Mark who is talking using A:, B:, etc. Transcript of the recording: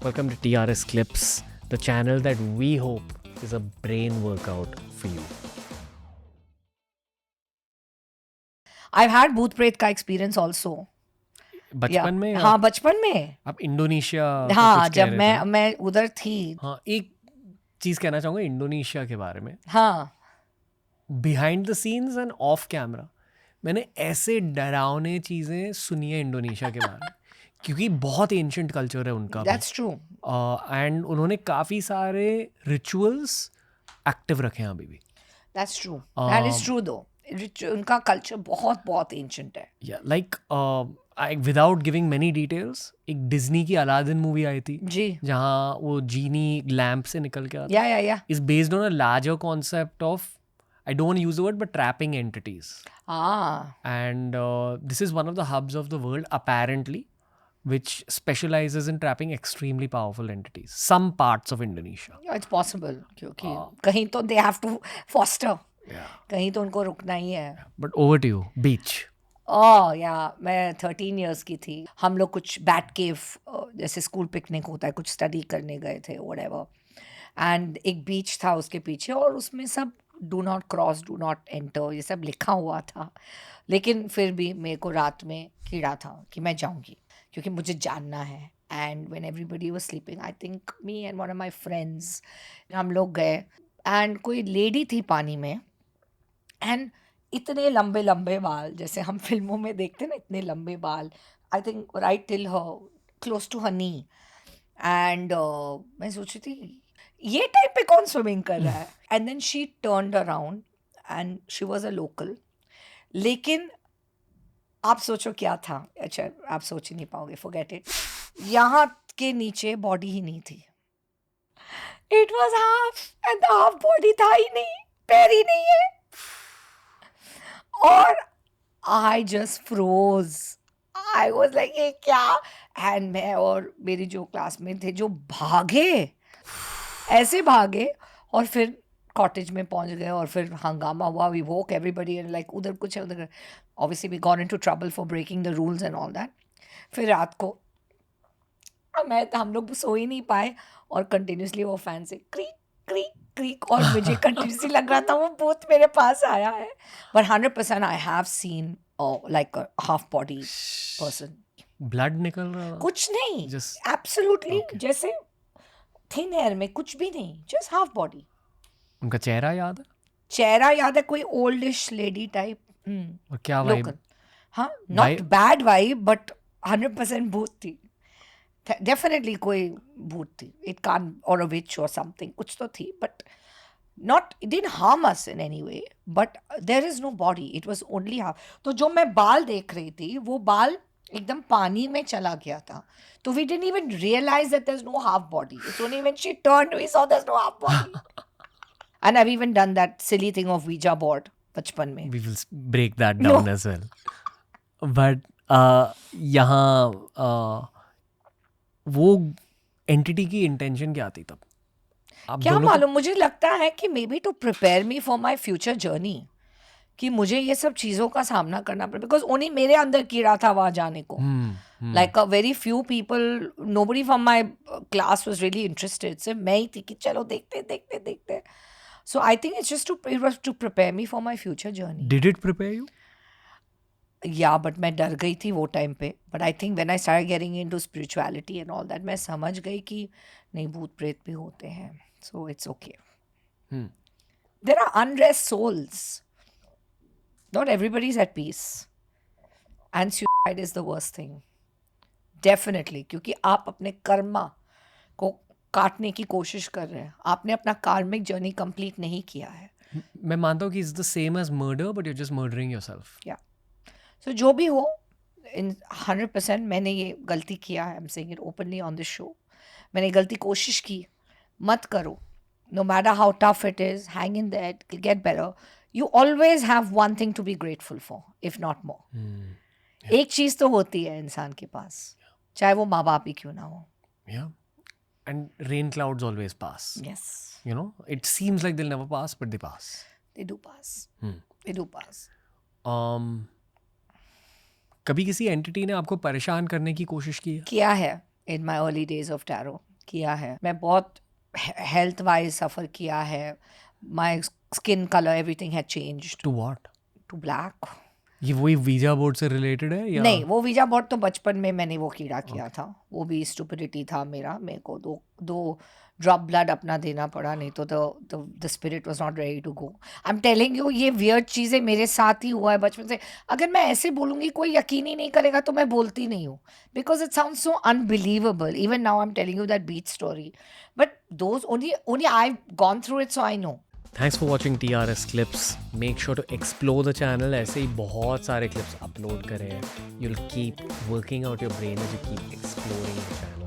A: Welcome to TRS Clips, the channel that we hope is a brain workout for you.
B: I've had भूत प्रेत का experience also.
A: बचपन में
B: हाँ, बचपन में.
A: आप इंडोनेशिया का
B: हाँ,
A: कुछ कह
B: जब
A: रहे थे ना?
B: मैं उधर थी.
A: हाँ, एक चीज़ कहना चाहूँगा इंडोनेशिया के बारे में.
B: हाँ,
A: behind the scenes end of camera मैंने ऐसे डरावने चीज़ें सुनी है इंडोनेशिया के बारे में, क्योंकि बहुत एंशिएंट कल्चर है उनका भी.
B: that's true.
A: एंड उन्होंने काफ़ी सारे रिचुअल्स एक्टिव रखे हैं अभी भी.
B: That's true. That is true though. उनका कल्चर बहुत बहुत एंशिएंट है.
A: Yeah, like without giving many details, एक डिज्नी की अलादीन मूवी आई थी
B: जी.
A: जहाँ वो जीनी लैम्प से निकल के आता
B: या.
A: is based on a larger concept of, I don't want to use the word, but trapping entities.
B: Ah,
A: And this is one of the hubs of the world apparently, which specializes in trapping extremely powerful entities. Some parts of Indonesia.
B: it's possible क्योंकि कहीं तो they have to foster.
A: Yeah.
B: कहीं तो उनको रुकना ही है.
A: But over to you, beach.
B: या मैं 13 इयर्स की थी. हम लोग कुछ बैट केव जैसे स्कूल पिकनिक होता है, कुछ स्टडी करने गए थे व्हाटएवर. एंड एक बीच था उसके पीछे और उसमें सब do not cross, do not enter, ये सब लिखा हुआ था. लेकिन फिर भी मेरे को रात में कीड़ा था कि मैं जाऊंगी क्योंकि मुझे जानना है. And when everybody was sleeping, I think me and one of my friends, हम लोग गए. एंड कोई लेडी थी पानी में एंड इतने लंबे लंबे बाल, जैसे हम फिल्मों में देखते हैं ना, इतने लंबे बाल. I think right till her, close to her knee. And मैं सोच रही थी ये टाइप पे कौन स्विमिंग कर रहा है. And then she turned around and she was a local. लेकिन आप सोचो क्या था. अच्छा, आप सोच ही नहीं पाओगे, फॉरगेट इट. यहाँ के नीचे बॉडी ही नहीं थी. It was half and half body था ही नहीं, पैर ही नहीं है. और I just froze. I was like ये क्या. एंड मैं और मेरी जो क्लासमेट थे जो भागे, ऐसे भागे और फिर कॉटेज में पहुंच गए और फिर हंगामा हुआ. वी वोक एवरीबडी लाइक उधर कुछ है उधर. Obviously we got into trouble for breaking the rules and all that. फिर रात को हम लोग सो ही नहीं पाए और कंटिन्यूसली वो फैन से क्रीक क्रीक क्रीक, और मुझे कंटिन्यूसली लग रहा था वो भूत मेरे पास आया है. But 100% I have seen like a half body person.
A: Blood निकल रहा था?
B: कुछ नहीं,
A: Just-
B: एब्सोल्युटली
A: Okay.
B: जैसे थिन एयर में, कुछ भी नहीं, जस्ट हाफ बॉडी.
A: उनका चेहरा याद है?
B: चेहरा याद है, कोई ओल्डिश लेडी टाइप.
A: और क्या वाइब?
B: लोकल. हाँ, not
A: Vibe?
B: Bad vibe but 100% भूत थी. डेफिनेटली कोई भूत थी. इट कान और अ विच और समथिंग, कुछ तो थी. But not, it didn't harm us in any way. But there is no body, it was only half. तो जो मैं बाल देख रही थी वो बाल एकदम पानी में चला गया था. तो we didn't even realise that there is no half body. It's only when she turned we saw there is no half body. And I have even done that silly thing of ouija board बचपन में.
A: We will break that down as well. But यहाँ वो entity की intention क्या थी तब? आप
B: क्या
A: दोनों को-
B: मालूम, मुझे लगता है कि may be to prepare me for my future journey, कि मुझे ये सब चीज़ों का सामना करना पड़े. बिकॉज ओनली मेरे अंदर कीड़ा था वहाँ जाने को. Like a very few people, nobody from my class was really interested. सिर्फ मैं ही थी कि चलो देखते देखते देखते. So I think it's just to prepare me for my future journey.
A: Did it prepare you?
B: या बट मैं डर गई थी वो टाइम पे. But I think when I start getting into spirituality and all that, मैं समझ गई कि नहीं, भूत प्रेत भी होते हैं. So it's okay. There are unrest souls. Not everybody is at peace. And suicide is the worst thing. Definitely. क्योंकि आप अपने कर्मा को काटने की कोशिश कर रहे हैं. आपने अपना कार्मिक जर्नी कंप्लीट नहीं किया है.
A: मैं मानता हूँ कि it's the same as murder, but you're just murdering yourself.
B: या सो जो भी हो, इन 100% मैंने ये गलती किया है. I am saying it openly on this show. मैंने गलती कोशिश की. मत करो. No matter how tough it is, hang in there, it'll get better. You always have one thing to be grateful for, if not more. एक चीज तो होती है इंसान के पास, चाहे वो माँ बाप ही क्यों ना हो.
A: Yeah. And rain clouds always pass.
B: Yes,
A: You know, it seems like they'll never pass, but they pass.
B: they do pass. They do pass.
A: कभी किसी एंटिटी ने आपको परेशान करने की कोशिश की है?
B: किया है in my early days of tarot. किया है, मैं बहुत हेल्थ वाइज सफ़र किया है. My skin colour everything had changed
A: to what?
B: To black.
A: ये वही वीजा बोर्ड से रिलेटेड है या?
B: नहीं, वो वीजा बोर्ड तो बचपन में मैंने वो कीड़ा किया था. वो भी स्टुपिडिटी था मेरा. मेरे को दो ड्रॉप ब्लड अपना देना पड़ा, नहीं तो the spirit was not ready to go. I am telling you, ये वियर्ड चीज़ें मेरे साथ ही हुआ है बचपन से. अगर मैं ऐसे बोलूँगी कोई यकीन ही नहीं करेगा तो मैं बोलती नहीं हूँ, because it sounds so unbelievable. Even now I am telling you that beach story, but those only I have gone through it, so I know.
A: Thanks for watching TRS clips. Make sure to explore the channel. ऐसे ही बहुत सारे clips upload करें. You'll keep working out your brain as you keep exploring the channel.